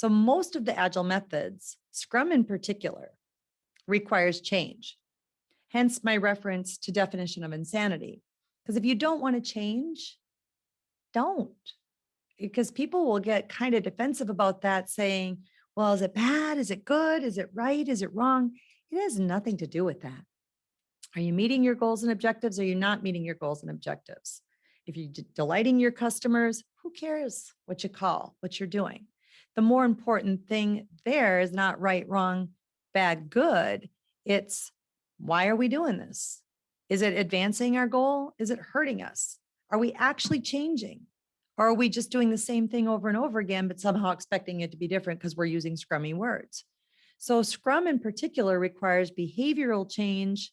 So most of the agile methods, Scrum in particular, requires change. Hence my reference to definition of insanity. Because if you don't want to change, don't. Because people will get kind of defensive about that, saying, well, is it bad? Is it good? Is it right? Is it wrong? It has nothing to do with that. Are you meeting your goals and objectives? Or are you not meeting your goals and objectives? If you're delighting your customers, who cares what you call, what you're doing? The more important thing there is not right, wrong, bad, good. It's why are we doing this? Is it advancing our goal? Is it hurting us? Are we actually changing? Or are we just doing the same thing over and over again, but somehow expecting it to be different because we're using Scrummy words? So Scrum in particular requires behavioral change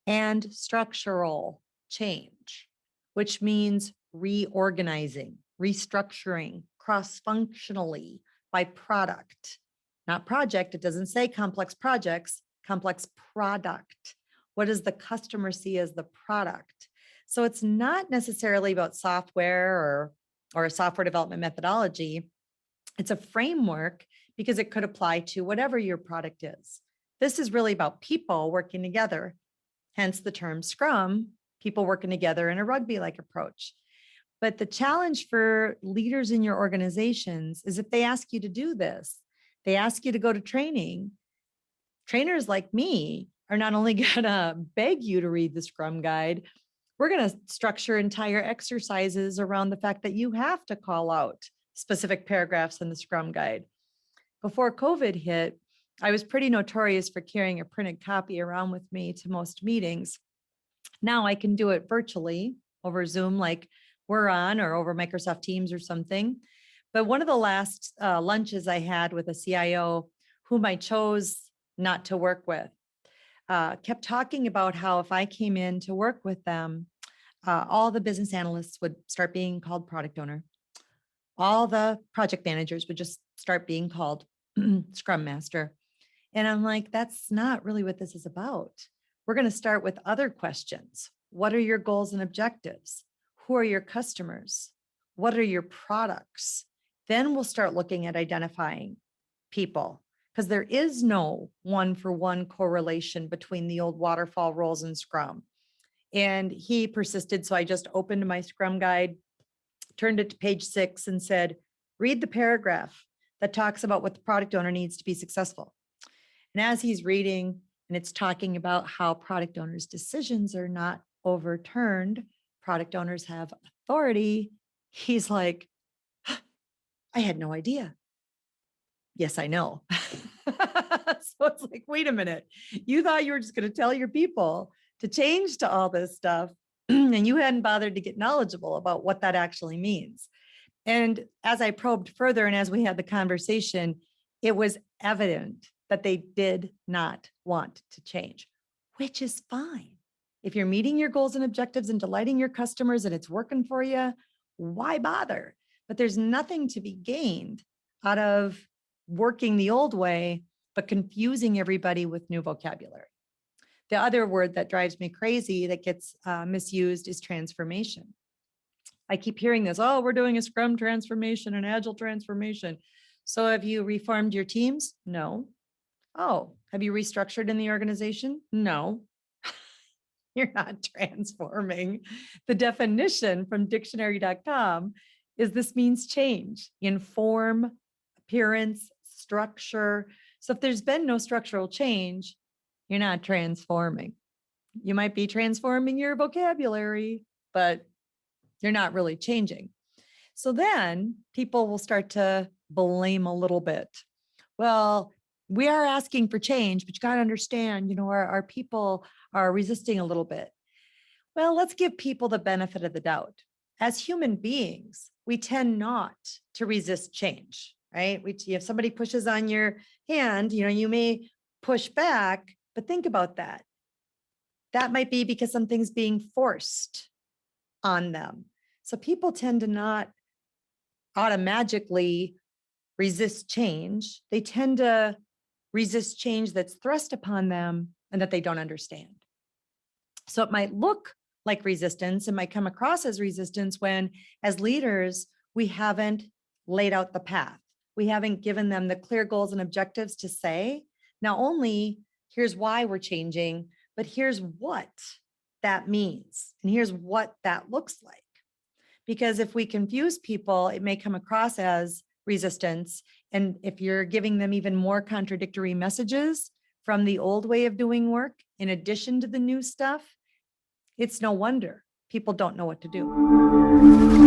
and structural change, which means reorganizing, restructuring cross-functionally by product, not project. It doesn't say complex projects, complex product. What does the customer see as the product? So it's not necessarily about software or a software development methodology. It's a framework because it could apply to whatever your product is. This is really about people working together, hence the term Scrum, people working together in a rugby-like approach. But the challenge for leaders in your organizations is if they ask you to do this, they ask you to go to training, trainers like me are not only going to beg you to read the Scrum guide, we're going to structure entire exercises around the fact that you have to call out specific paragraphs in the Scrum guide. Before COVID hit, I was pretty notorious for carrying a printed copy around with me to most meetings. Now I can do it virtually over Zoom, like we're on, or over Microsoft Teams or something. But one of the last lunches I had with a CIO whom I chose not to work with, kept talking about how if I came in to work with them, all the business analysts would start being called product owner. All the project managers would just start being called Scrum Master. And I'm like, that's not really what this is about. We're going to start with other questions. What are your goals and objectives? Who are your customers? What are your products? Then we'll start looking at identifying people, because there is no one-for-one correlation between the old waterfall roles and Scrum. And he persisted. So I just opened my Scrum guide, turned it to page 6 and said, read the paragraph that talks about what the product owner needs to be successful. And as he's reading, and it's talking about how product owners' decisions are not overturned, product owners have authority, he's like, I had no idea. Yes, I know. So it's like, wait a minute. You thought you were just going to tell your people to change to all this stuff, and you hadn't bothered to get knowledgeable about what that actually means. And as I probed further, and as we had the conversation, it was evident that they did not want to change, which is fine. If you're meeting your goals and objectives and delighting your customers and it's working for you, why bother? But there's nothing to be gained out of working the old way, but confusing everybody with new vocabulary. The other word that drives me crazy that gets misused is transformation. I keep hearing this, oh, we're doing a Scrum transformation, an Agile transformation. So have you reformed your teams? No. Oh, have you restructured in the organization? No. You're not transforming. The definition from dictionary.com is this means change in form, appearance, structure. So if there's been no structural change, you're not transforming. You might be transforming your vocabulary, but you're not really changing. So then people will start to blame a little bit. Well, we are asking for change, but you got to understand, our people are resisting a little bit. Well, let's give people the benefit of the doubt. As human beings, we tend not to resist change, right? If somebody pushes on your hand, you may push back, but think about that. That might be because something's being forced on them. So people tend to not automatically resist change. They tend to resist change that's thrust upon them and that they don't understand. So it might look like resistance. It might come across as resistance when, as leaders, we haven't laid out the path. We haven't given them the clear goals and objectives to say, not only here's why we're changing, but here's what that means. And here's what that looks like. Because if we confuse people, it may come across as resistance. And if you're giving them even more contradictory messages from the old way of doing work, in addition to the new stuff, it's no wonder people don't know what to do.